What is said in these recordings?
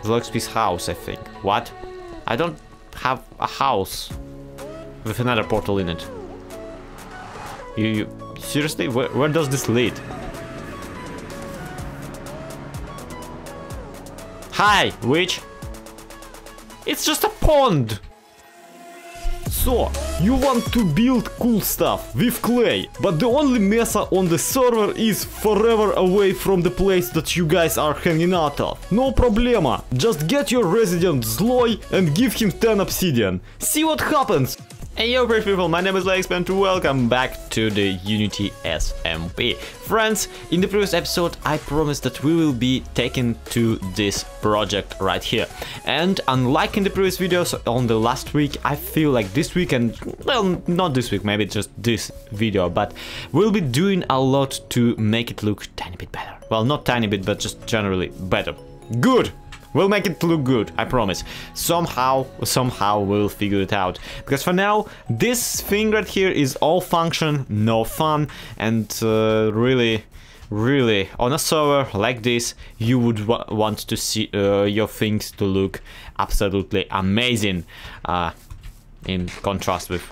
Vlogspi's house, I think. What? I don't have a house with another portal in it. You seriously? Where does this lead? Hi, witch! It's just a pond! So, you want to build cool stuff with clay, but the only Mesa on the server is forever away from the place that you guys are hanging out of. No problema, just get your resident Zloy and give him 10 obsidian. See what happens! Hey yo great people, my name is Lex and welcome back to the Unity SMP. Friends, in the previous episode I promised that we will be taken to this project right here. And unlike in the previous videos on the last week, I feel like this week and, well, not this week, maybe just this video, but we'll be doing a lot to make it look tiny bit better. Well, not tiny bit, but just generally better. Good! We'll make it look good, I promise. Somehow we'll figure it out. Because for now, this thing right here is all function, no fun, and really, on a server like this, you would want to see your things to look absolutely amazing, in contrast with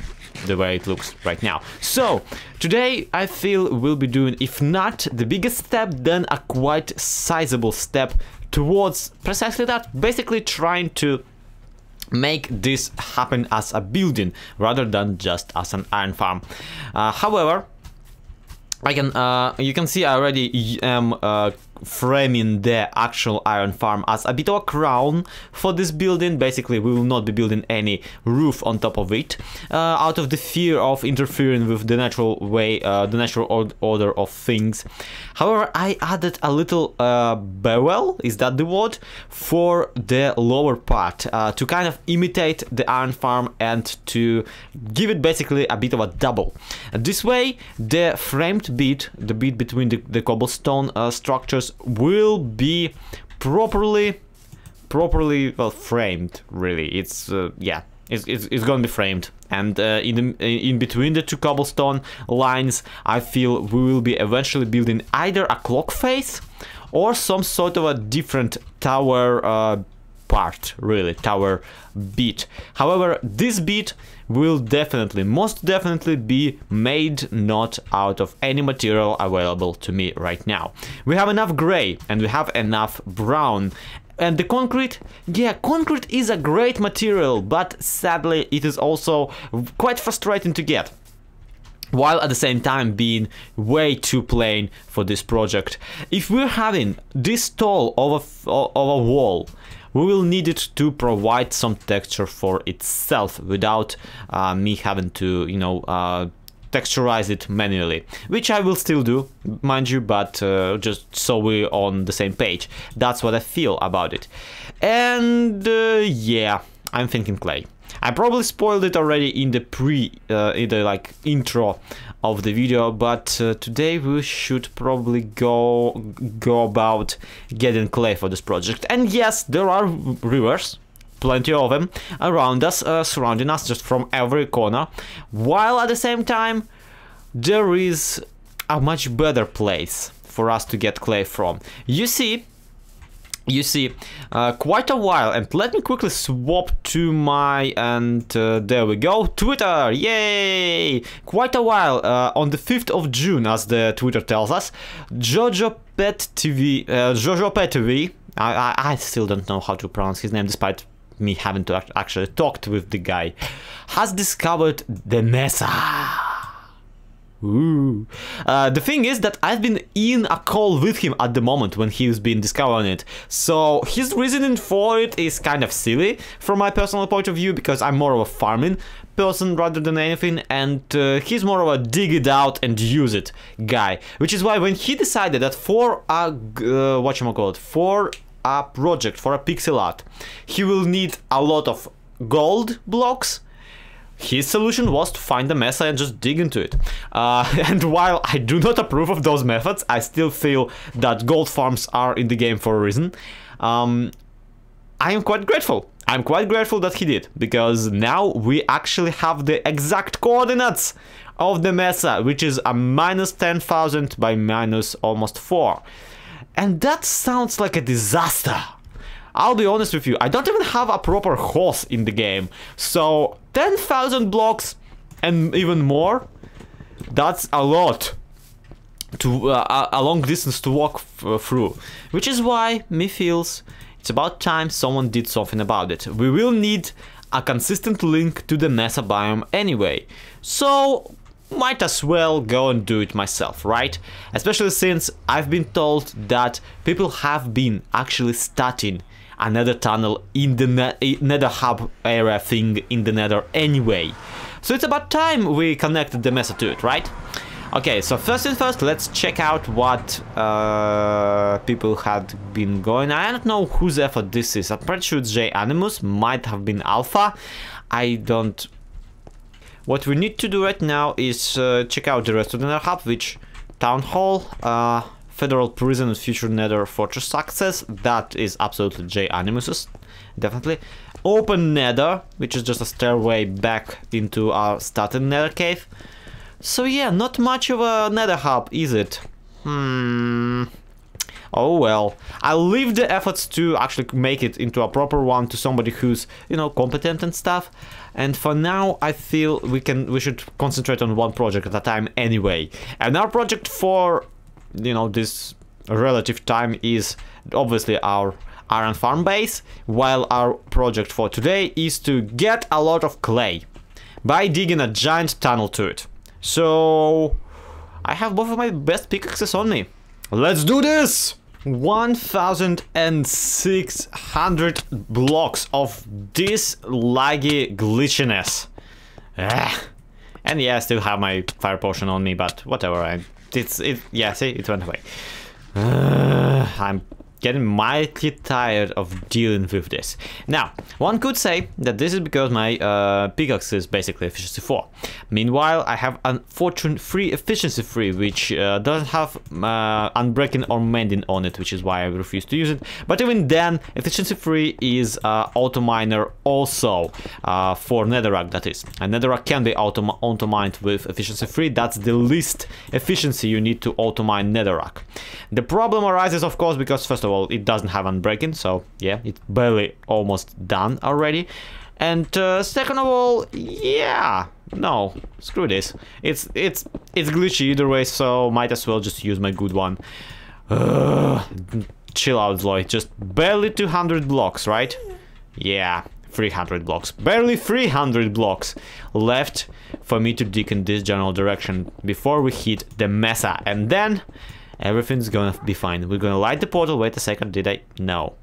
the way it looks right now. So, today I feel we'll be doing, if not the biggest step, then a quite sizable step towards precisely that, basically trying to make this happen as a building rather than just as an iron farm. However, you can see I already am framing the actual iron farm as a bit of a crown for this building. Basically, we will not be building any roof on top of it, out of the fear of interfering with the natural way, the natural order of things. However, I added a little bevel, is that the word, for the lower part, to kind of imitate the iron farm and to give it basically a bit of a double. This way, the framed bit, the bit between the cobblestone structures, will be properly well framed. Really, it's yeah, it's gonna be framed, and in between the two cobblestone lines, I feel we will be eventually building either a clock face or some sort of a different tower part, really, tower bit. However, this bit will most definitely be made not out of any material available to me right now. We have enough gray and we have enough brown. And the concrete, yeah, concrete is a great material, but sadly it is also quite frustrating to get, while at the same time being way too plain for this project. If we're having this tall of a wall, we will need it to provide some texture for itself without me having to, you know, texturize it manually, which I will still do, mind you, but just so we're on the same page. That's what I feel about it. And yeah, I'm thinking clay. I probably spoiled it already in the intro of the video, but today we should probably go about getting clay for this project. And yes, there are rivers, plenty of them around us, surrounding us just from every corner, while at the same time there is a much better place for us to get clay from. You see, quite a while, and let me quickly swap to my, and there we go, Twitter, yay! Quite a while, on the 5th of June, as the Twitter tells us, Jojo Pet TV, I still don't know how to pronounce his name, despite me having to actually talk with the guy, has discovered the Mesa. Ooh. The thing is that I've been in a call with him at the moment when he's been discovering it, so his reasoning for it is kind of silly from my personal point of view, because I'm more of a farming person rather than anything, and he's more of a dig it out and use it guy, which is why when he decided that for a for a project, for a pixel art, he will need a lot of gold blocks, his solution was to find the Mesa and just dig into it. And while I do not approve of those methods, I still feel that gold farms are in the game for a reason. I am quite grateful. I'm quite grateful that he did, because now we actually have the exact coordinates of the Mesa, which is a minus 10,000 by minus almost 4. And that sounds like a disaster. I'll be honest with you, I don't even have a proper horse in the game. So 10,000 blocks and even more, that's a lot. To a long distance to walk through, which is why me feels it's about time someone did something about it. We will need a consistent link to the Mesa biome anyway, so might as well go and do it myself, right? Especially since I've been told that people have been actually starting another tunnel in the Nether hub area thing in the Nether anyway, so it's about time we connected the Mesa to it, right? Okay, so first things first, let's check out what people had been going. I don't know whose effort this is. I'm pretty sure it's J Animus, might have been Alpha. I don't... What we need to do right now is check out the rest of the Nether Hub, which Town Hall, Federal Prison and Future Nether Fortress Access. That is absolutely J Animus's, definitely. Open Nether, which is just a stairway back into our starting Nether cave. So yeah, not much of a Nether hub, is it? Oh well. I'll leave the efforts to actually make it into a proper one to somebody who's, you know, competent and stuff. And for now, I feel we should concentrate on one project at a time anyway. And our project for, you know, this relative time is obviously our iron farm base, while our project for today is to get a lot of clay by digging a giant tunnel to it. So, I have both of my best pickaxes on me. Let's do this! 1,600 blocks of this laggy glitchiness. And yeah, I still have my fire potion on me, but whatever. Yeah, see, it went away. I'm getting mighty tired of dealing with this. Now, one could say that this is because my pickaxe is basically efficiency 4. Meanwhile, I have unfortunate efficiency 3, which doesn't have unbreaking or mending on it, which is why I refuse to use it. But even then, efficiency 3 is auto miner also for netherrack, that is. A netherrack can be auto mined with efficiency 3. That's the least efficiency you need to auto mine netherrack. The problem arises, of course, because first of all, it doesn't have unbreaking, so yeah, it's barely almost done already. And second of all, yeah, no, screw this. It's glitchy either way, so might as well just use my good one. Chill out, Lloyd. Just barely 200 blocks, right? Yeah, 300 blocks. Barely 300 blocks left for me to dig in this general direction before we hit the Mesa, and then everything's gonna be fine. We're gonna light the portal. Wait a second, did I? No.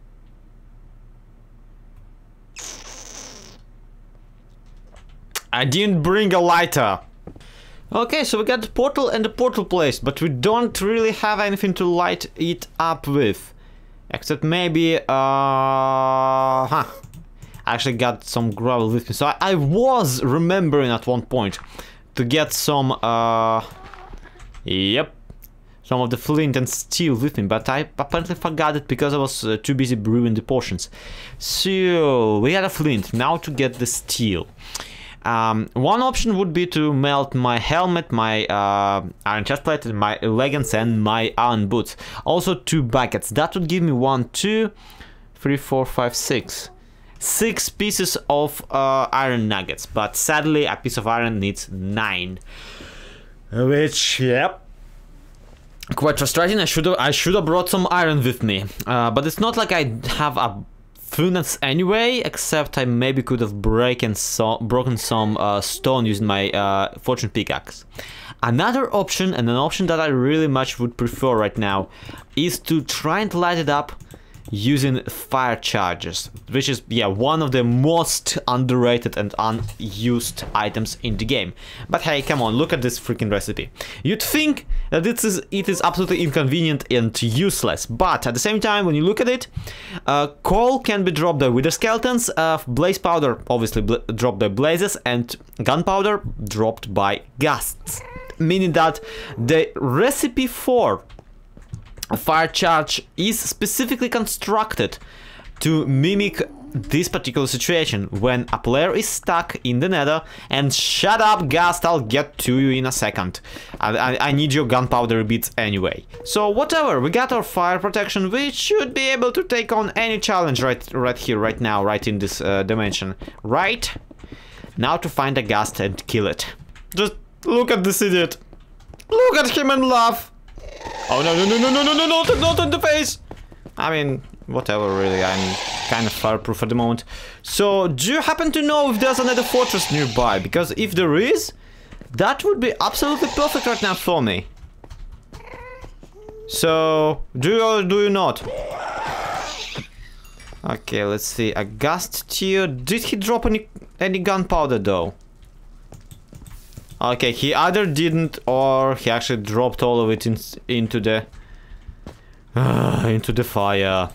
I didn't bring a lighter. Okay, so we got the portal and the portal placed, but we don't really have anything to light it up with. Except maybe, I actually got some gravel with me. So I was remembering at one point to get some, yep, some of the flint and steel with me, but I apparently forgot it because I was too busy brewing the potions. So we got a flint. Now to get the steel. One option would be to melt my helmet, my iron chestplate, my leggings, and my iron boots. Also 2 buckets. That would give me 1, 2, 3, 4, 5, 6. 6 pieces of iron nuggets. But sadly, a piece of iron needs 9. Which, yep, quite frustrating. I should have brought some iron with me. But it's not like I have a furnace anyway, except I maybe could have broken some stone using my fortune pickaxe. Another option, and an option that I really much would prefer right now, is to try and light it up using fire charges, which is, yeah, one of the most underrated and unused items in the game. But hey, come on, look at this freaking recipe. You'd think that it is absolutely inconvenient and useless, but at the same time, when you look at it, coal can be dropped by wither skeletons, blaze powder obviously dropped by blazes, and gunpowder dropped by ghasts. Meaning that the recipe for a fire charge is specifically constructed to mimic this particular situation when a player is stuck in the nether, and shut up, Gast, I'll get to you in a second. I need your gunpowder bits anyway. So whatever, we got our fire protection, we should be able to take on any challenge right here, right now, right in this dimension. Right? Now to find a Gast and kill it. Just look at this idiot. Look at him and laugh. Oh no, no, no, no, no, no, no, no, not in the face. I mean, whatever, really, I'm kind of fireproof at the moment. So, do you happen to know if there's another fortress nearby? Because if there is, that would be absolutely perfect right now for me. So, do you or do you not? Okay, let's see. A Gast tier. Did he drop any gunpowder though? Okay, he either didn't or he actually dropped all of it into the fire.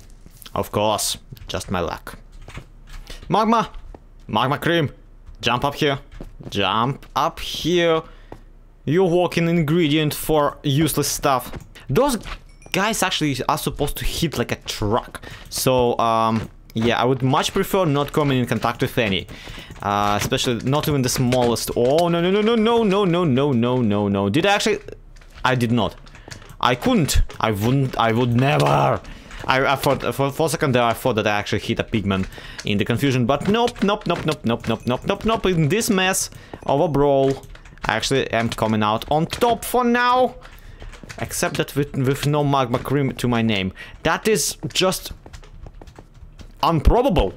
Of course, just my luck. Magma! Magma cream! Jump up here. Jump up here. You walking ingredient for useless stuff. Those guys actually are supposed to hit like a truck. So, yeah, I would much prefer not coming in contact with any. Especially not even the smallest. Oh, no, no, no, no, no, no, no, no, no, no, no. Did I actually? I did not. I couldn't. I wouldn't. I would never. I thought for a second there I thought that I actually hit a pigman in the confusion, but nope, nope, nope, nope, nope, nope, nope, nope, nope. In this mess of a brawl, I actually am coming out on top for now. Except that with no magma cream to my name. That is just improbable.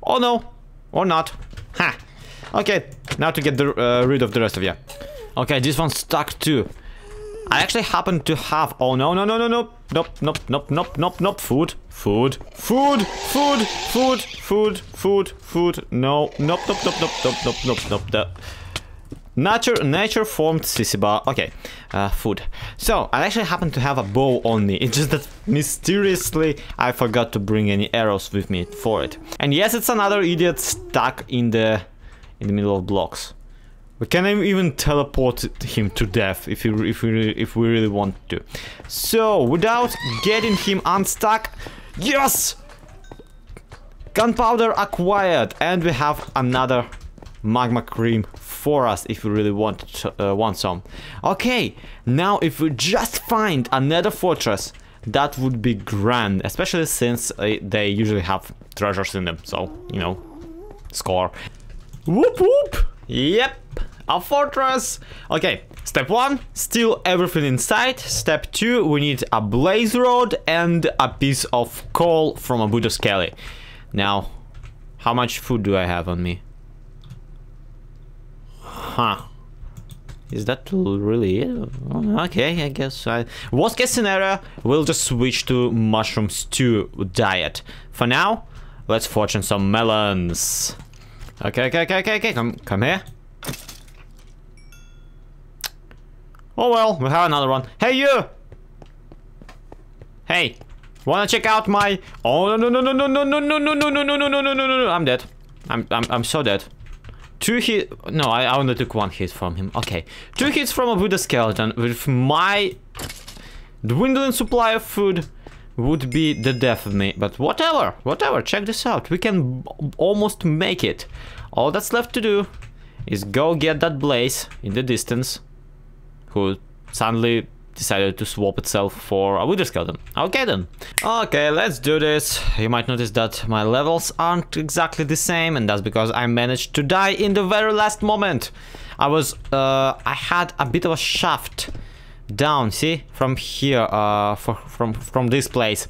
Oh no, or not. Ha. Okay, now to get rid of the rest of you. Okay, this one's stuck too. I actually happen to have. Oh no, no, no, no, no. Nope, nope, nope, nope, nope, nope. Food, food, food, food, food, food, food, food. No, nope, nope, nope, nope, nope, nope, nope, nope. The nature formed sissy bar. Okay, food. So I actually happen to have a bow on me. It's just that mysteriously I forgot to bring any arrows with me for it. And yes, it's another idiot stuck in the middle of blocks. We can even teleport him to death if we really want to. So, without getting him unstuck, yes! Gunpowder acquired, and we have another magma cream for us if we really want some. Okay, now if we just find another fortress, that would be grand, especially since they usually have treasures in them. So, you know, score. Whoop whoop! Yep, a fortress. Okay, step 1, steal everything inside. Step 2, we need a blaze rod and a piece of coal from a Buddha Skelly. Now, how much food do I have on me? Huh. Is that really it? Okay, I guess worst case scenario, we'll just switch to mushroom stew diet. For now, let's fortune some melons. Okay, come here. Oh well, we have another one. Hey you! Hey, wanna check out my? Oh no no no no no no no no no no no no no no no no! I'm dead. I'm so dead. 2 hit. No, I only took 1 hit from him. Okay, 2 hits from a Buddha skeleton. With my dwindling supply of food, would be the death of me. But whatever. Check this out. We can almost make it. All that's left to do is go get that blaze in the distance, who suddenly decided to swap itself for a wither skeleton. Okay then. Okay, let's do this. You might notice that my levels aren't exactly the same, and that's because I managed to die in the very last moment. I had a bit of a shaft down, see, from here, from this place.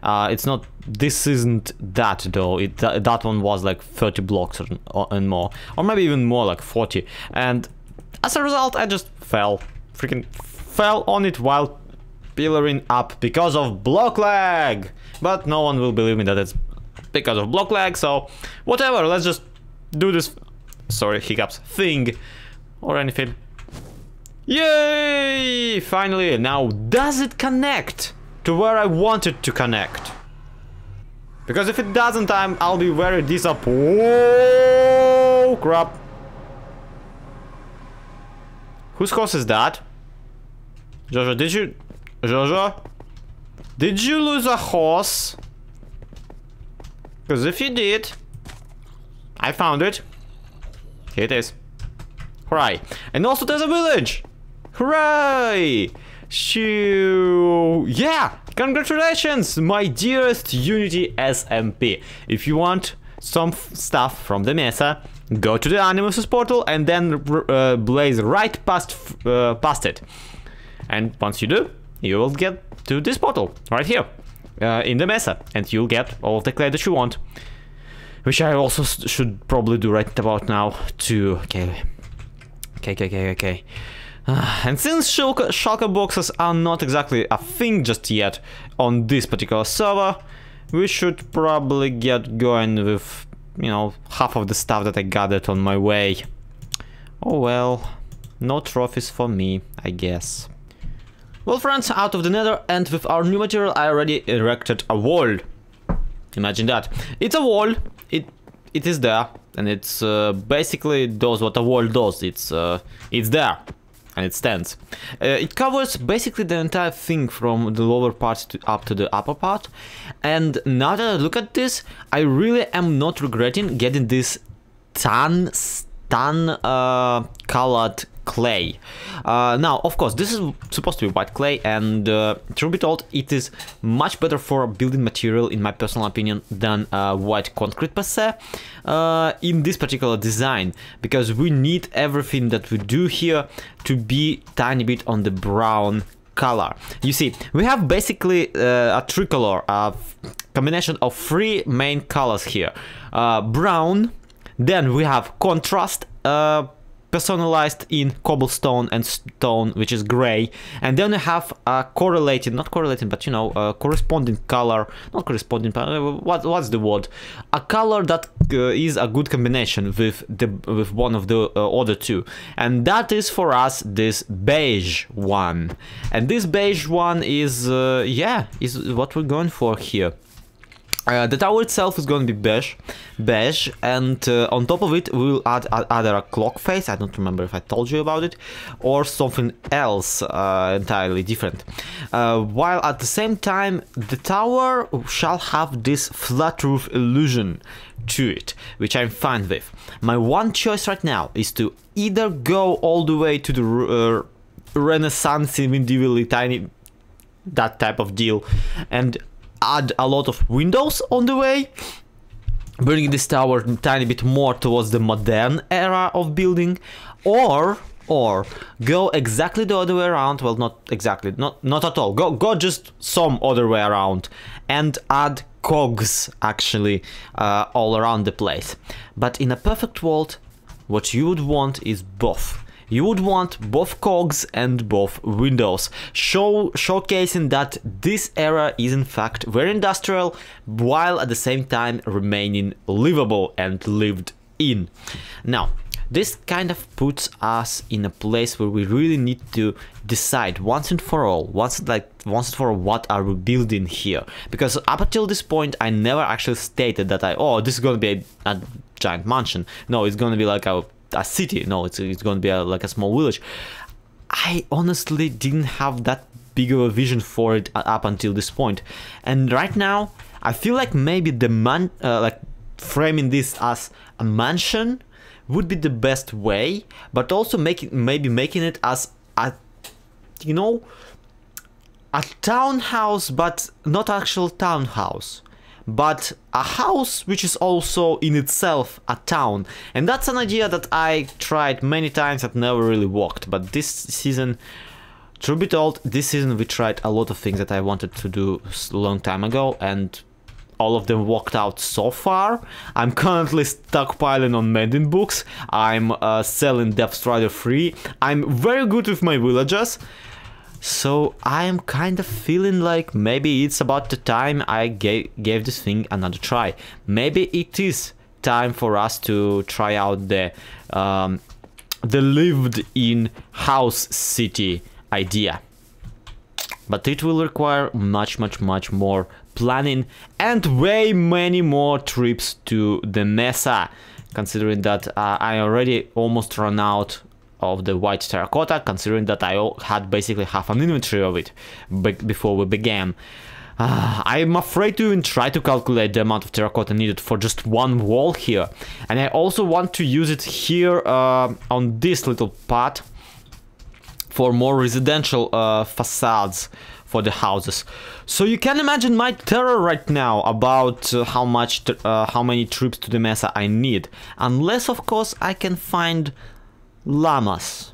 It's not, this isn't that though. That one was like 30 blocks and more, or maybe even more, like 40. And as a result, I just freaking fell on it while pillaring up because of block lag. But no one will believe me that it's because of block lag, so whatever, let's just do this, sorry, hiccups, thing, or anything. Yay! Finally, now does it connect to where I want it to connect? Because if it doesn't, I'll be very disappointed. Oh crap. Whose horse is that? Jojo, did you lose a horse? Because if you did, I found it. Here it is. Hooray. And also there's a village. Hooray! Shoo! Yeah! Congratulations, my dearest Unity SMP. If you want some stuff from the Mesa, go to the Animuses portal and then blaze right past it. And once you do, you will get to this portal right here in the Mesa, and you'll get all of the clay that you want, which I also should probably do right about now too. Okay. And since shulker boxes are not exactly a thing just yet on this particular server, we should probably get going with, you know, half of the stuff that I gathered on my way. Oh well, no trophies for me, I guess. Well friends, out of the Nether, and with our new material I already erected a wall. Imagine that. It's a wall, it is there, and it's basically does what a wall does. It's there. And it stands. It covers basically the entire thing from the lower part up to the upper part. And now that I look at this, I really am not regretting getting this tan colored clay. Now, of course, this is supposed to be white clay, and truth be told, it is much better for building material, in my personal opinion, than white concrete per se, in this particular design, because we need everything that we do here to be tiny bit on the brown color. You see, we have basically a tricolor, a combination of three main colors here. Brown, then we have contrast, personalized in cobblestone and stone, which is gray, and then we have a correlated, not correlated, but you know, corresponding color, not corresponding, what's the word? A color that is a good combination with one of the other two, and that is for us this beige one, and this beige one is yeah, is what we're going for here. The tower itself is going to be beige, and on top of it we will add either a clock face, I don't remember if I told you about it, or something else entirely different. While at the same time the tower shall have this flat roof illusion to it, which I'm fine with. My one choice right now is to either go all the way to the Renaissance, medievally tiny, that type of deal, and add a lot of windows on the way, bringing this tower a tiny bit more towards the modern era of building, or go exactly the other way around. Well, not exactly, not at all. Go just some other way around and add cogs actually all around the place. But in a perfect world, what you would want is both. You would want both cogs and both windows, showcasing that this era is in fact very industrial, while at the same time remaining livable and lived in. Now, this kind of puts us in a place where we really need to decide once and for all, what are we building here? Because up until this point, I never actually stated that this is gonna be a giant mansion. No, it's gonna be like a city. No, it's going to be like a small village. I honestly didn't have that big of a vision for it up until this point, and right now I feel like maybe like framing this as a mansion would be the best way, but also maybe making it as a, you know, a townhouse, but not actual townhouse, but a house which is also in itself a town. And that's an idea that I tried many times that never really worked. But this season, truth be told, this season we tried a lot of things that I wanted to do a long time ago, and all of them worked out so far. I'm currently stockpiling on mending books. I'm selling Depth Strider free. I'm very good with my villagers. So I am kind of feeling like maybe it's about the time I gave this thing another try. Maybe it is time for us to try out the lived-in house city idea. But it will require much more planning and way many more trips to the Mesa, considering that I already almost run out of the white terracotta, considering that I had basically half an inventory of it before we began. I'm afraid to even try to calculate the amount of terracotta needed for just one wall here. And I also want to use it here on this little part for more residential facades for the houses. So you can imagine my terror right now about how many troops to the Mesa I need. Unless, of course, I can find llamas.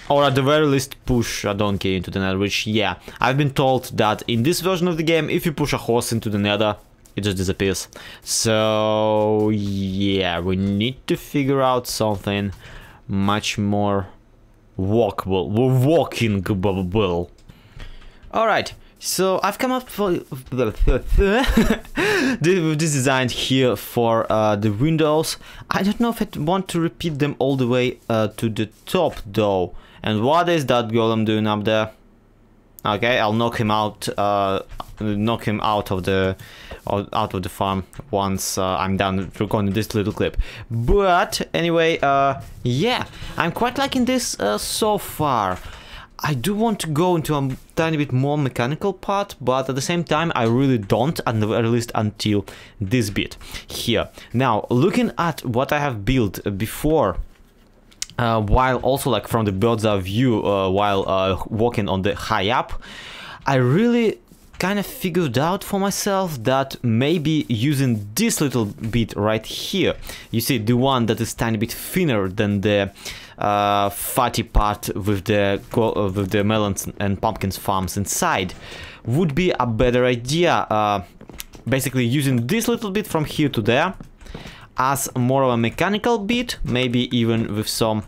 Or at the very least push a donkey into the Nether, which, yeah, I've been told that in this version of the game, if you push a horse into the Nether, it just disappears. So, yeah, we need to figure out something much more walkable. Alright, so I've come up with this design here for the windows. I don't know if I want to repeat them all the way to the top, though. And what is that golem doing up there? Okay, I'll knock him out. Out of the farm once I'm done recording this little clip. But anyway, yeah, I'm quite liking this so far. I do want to go into a tiny bit more mechanical part, but at the same time I really don't, at the very least until this bit here. Now, looking at what I have built before, while also like from the bird's eye view, while walking on the high up, I really kind of figured out for myself that maybe using this little bit right here, you see the one that is tiny bit thinner than the fatty part with the melons and pumpkins farms inside, would be a better idea. Basically using this little bit from here to there as more of a mechanical bit, maybe even with some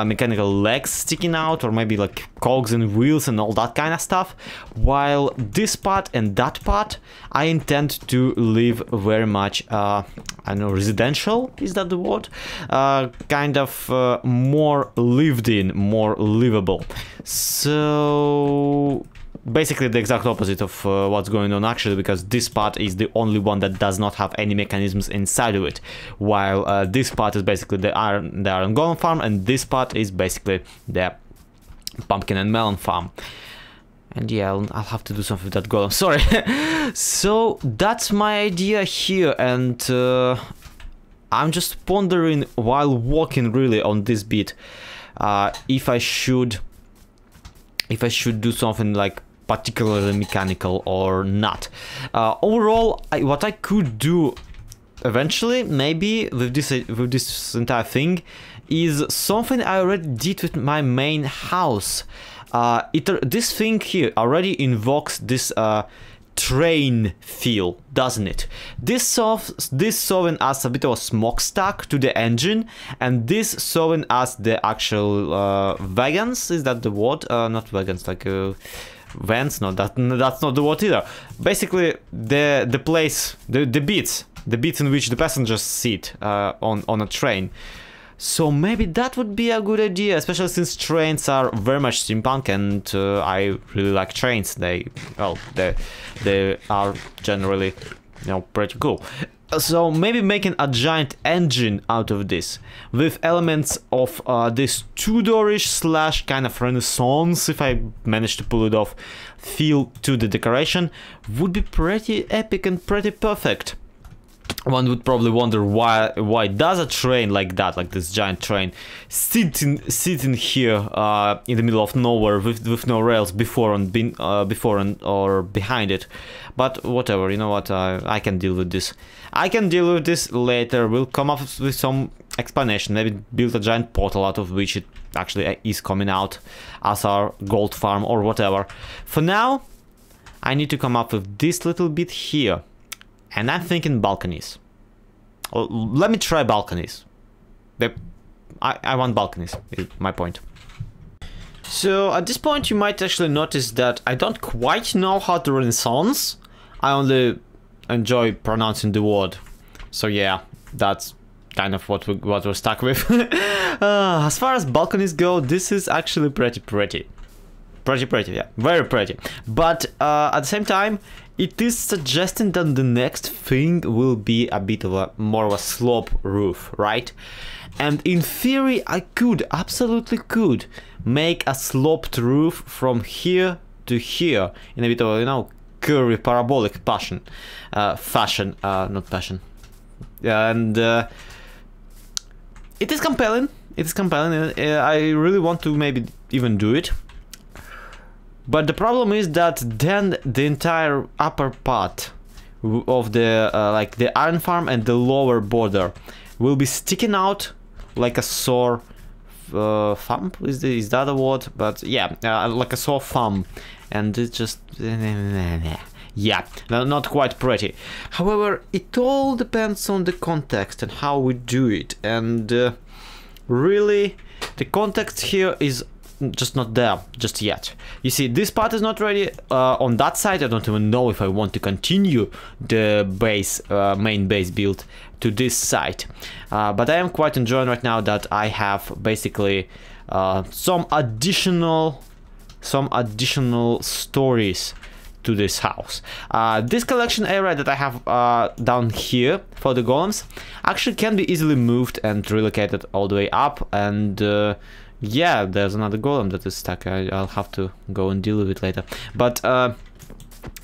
mechanical legs sticking out, or maybe like cogs and wheels and all that kind of stuff, while this part and that part I intend to leave very much I don't know, residential, is that the word? Kind of more lived in, more livable. So basically the exact opposite of what's going on actually, because this part is the only one that does not have any mechanisms inside of it, while this part is basically the iron golem farm, and this part is basically the pumpkin and melon farm. And yeah, I'll have to do something with that golem, sorry. So that's my idea here, and I'm just pondering while walking really on this bit if I should do something like particularly mechanical or not. Overall, what I could do eventually, maybe with this entire thing, is something I already did with my main house. This thing here already invokes this train feel, doesn't it? This serving as a bit of a smokestack to the engine, and this serving as the actual wagons. Is that the word? Not wagons, like vans. No, that's not the word either. Basically, the place, the bits in which the passengers sit on a train. So maybe that would be a good idea, especially since trains are very much steampunk, and I really like trains. They are generally, you know, pretty cool. So maybe making a giant engine out of this, with elements of this two-doorish slash kind of Renaissance, if I manage to pull it off, feel to the decoration, would be pretty epic and pretty perfect. One would probably wonder why does a train like that, like this giant train, sitting here in the middle of nowhere with no rails before or behind it. But whatever, you know what, I can deal with this. I can deal with this later. We'll come up with some explanation, maybe build a giant portal out of which it actually is coming out as our gold farm or whatever. For now, I need to come up with this little bit here. And I'm thinking balconies. Let me try balconies. I want balconies, is my point. So at this point you might actually notice that I don't quite know how to Renaissance. I only enjoy pronouncing the word. So yeah, that's kind of what we're stuck with. As far as balconies go, this is actually pretty. Pretty, yeah, very pretty. But at the same time, it is suggesting that the next thing will be a bit of more of a slope roof, right? And in theory, I absolutely could make a sloped roof from here to here in a bit of, you know, curvy parabolic fashion, not passion. And it is compelling. It is compelling. I really want to maybe even do it. But the problem is that then the entire upper part of the like the iron farm and the lower border will be sticking out like a sore thumb. Is that a word? But yeah, like a sore thumb, and it's just yeah, not quite pretty. However, it all depends on the context and how we do it, and really the context here is just not there just yet. You see, this part is not ready. On that side, I don't even know if I want to continue the base, main base build to this side. But I am quite enjoying right now that I have basically some additional stories to this house. This collection area that I have down here for the golems actually can be easily moved and relocated all the way up, and yeah, there's another golem that is stuck. I'll have to go and deal with it later. But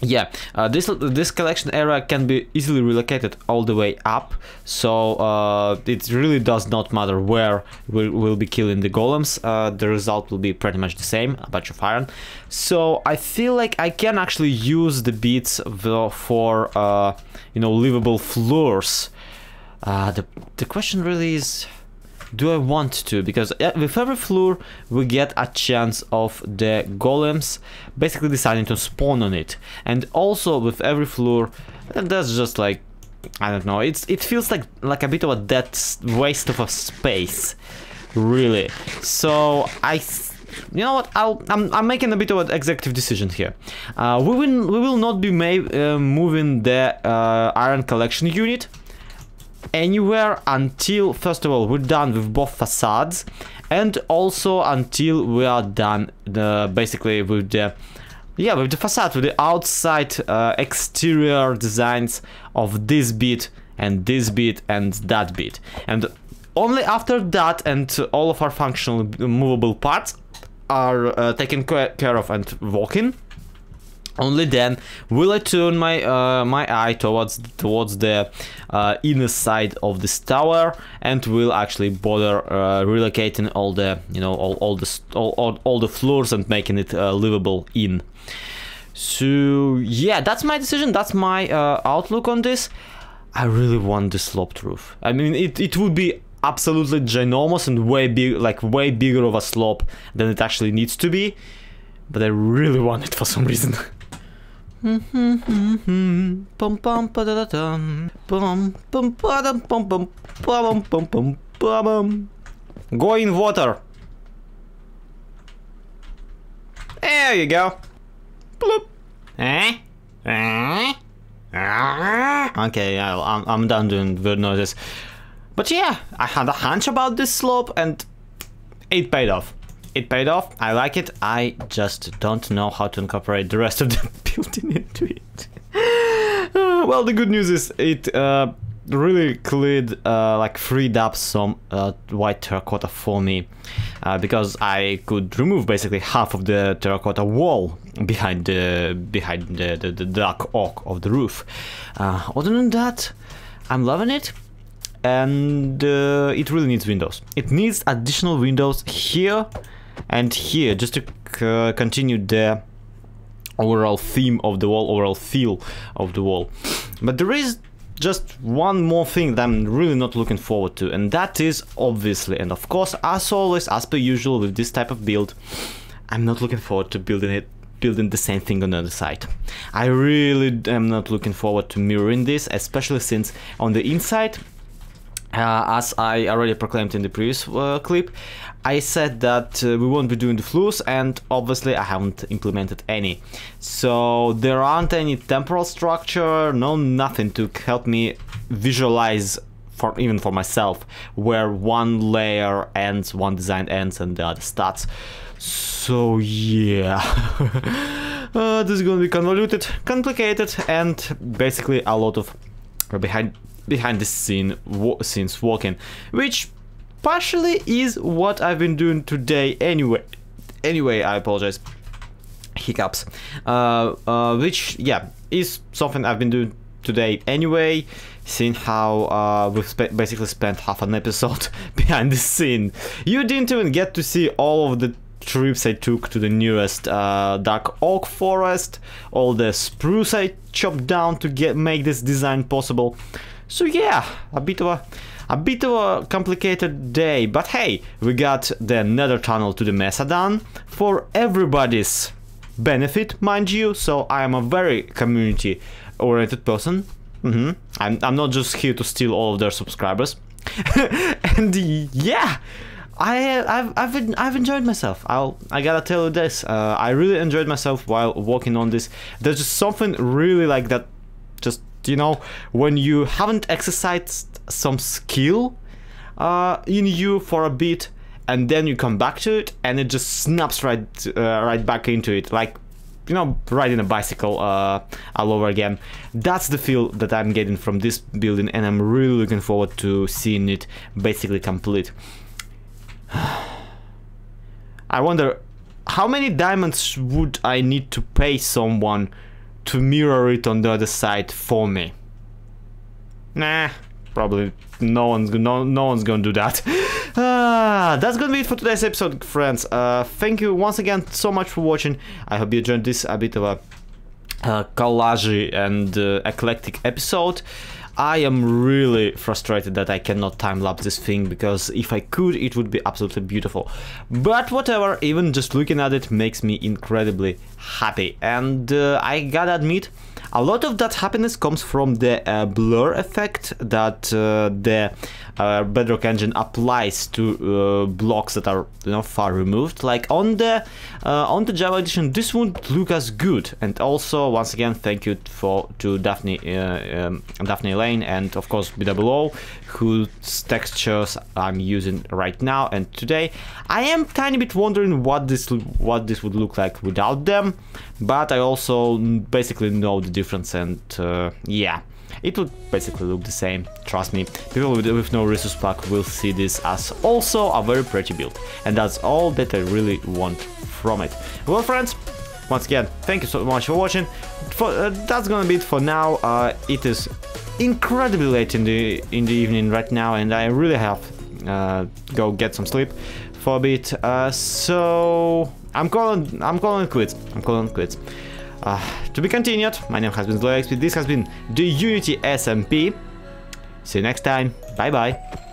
yeah, this collection area can be easily relocated all the way up, so it really does not matter where we'll be killing the golems. The result will be pretty much the same, a bunch of iron. So I feel like I can actually use the beads for you know, livable floors. The question really is, do I want to? Because with every floor we get a chance of the golems basically deciding to spawn on it, and also with every floor, and that's just like, I don't know, it feels like a bit of a dead waste of a space, really. So you know what, I'm making a bit of an executive decision here. We will not be moving the iron collection unit anywhere until, first of all, we're done with both facades, and also until we are done basically with the facade, with the outside exterior designs of this bit and this bit and that bit. And only after that and all of our functional movable parts are taken care of and walking, only then will I turn my my eye towards the inner side of this tower, and will actually bother relocating all the, you know, all the floors and making it livable in. So yeah, that's my decision. That's my outlook on this. I really want the sloped roof. I mean, it would be absolutely ginormous and way bigger of a slope than it actually needs to be, but I really want it for some reason. Go in water. There you go. Bloop. Okay, I'm done doing weird noises. But yeah, I had a hunch about this slope and it paid off. It paid off. I like it. I just don't know how to incorporate the rest of the building into it. Well, the good news is it really cleared, like freed up some white terracotta for me, because I could remove basically half of the terracotta wall behind the dark oak of the roof. Other than that, I'm loving it. And it really needs windows. It needs additional windows here and here, just to continue the overall theme of the wall, overall feel of the wall. But there is just one more thing that I'm really not looking forward to, and that is obviously, and of course, as always, as per usual with this type of build, I'm not looking forward to building the same thing on the other side. I really am not looking forward to mirroring this, especially since on the inside, as I already proclaimed in the previous clip, I said that we won't be doing the floors, and obviously I haven't implemented any. So there aren't any temporal structure, nothing to help me visualize, even for myself, where one layer ends, one design ends, and the other starts. So yeah, this is gonna be convoluted, complicated, and basically a lot of behind the scenes walking, which partially is what I've been doing today anyway. I apologize. hiccups, which, yeah, is something I've been doing today anyway, seeing how we've basically spent half an episode behind the scene. You didn't even get to see all of the trips I took to the nearest dark oak forest, all the spruce I chopped down to make this design possible. So yeah, a bit of a complicated day, but hey, we got the Nether tunnel to the Mesa done for everybody's benefit, mind you. So I am a very community oriented person. I'm not just here to steal all of their subscribers. And yeah, I've enjoyed myself. I gotta tell you this. I really enjoyed myself while working on this. There's just something really like that. Just, you know, when you haven't exercised some skill in you for a bit, and then you come back to it, and it just snaps right back into it, like, you know, riding a bicycle all over again. That's the feel that I'm getting from this building, and I'm really looking forward to seeing it basically complete. I wonder how many diamonds would I need to pay someone to mirror it on the other side for me? Nah, probably no one's gonna do that. That's gonna be it for today's episode, friends. Thank you once again so much for watching. I hope you enjoyed this a bit of a collage and eclectic episode. I am really frustrated that I cannot time-lapse this thing, because if I could, it would be absolutely beautiful. But whatever, even just looking at it makes me incredibly happy. And I gotta admit, a lot of that happiness comes from the blur effect that the Bedrock engine applies to blocks that are, you know, far removed. Like on the Java edition, this won't look as good. And also, once again, thank you to Daphne Lane, and of course BWO, whose textures I'm using right now and today. I am tiny bit wondering what this would look like without them, but I also basically know the difference, and yeah, it would basically look the same. Trust me, people with no resource pack will see this as also a very pretty build, and that's all that I really want from it. Well, friends, once again, thank you so much for watching. That's gonna be it for now. It is incredibly late in the evening right now, and I really have go get some sleep for a bit. So I'm calling it quits. To be continued. My name has been Zloxp. This has been the Unity SMP. See you next time. Bye bye.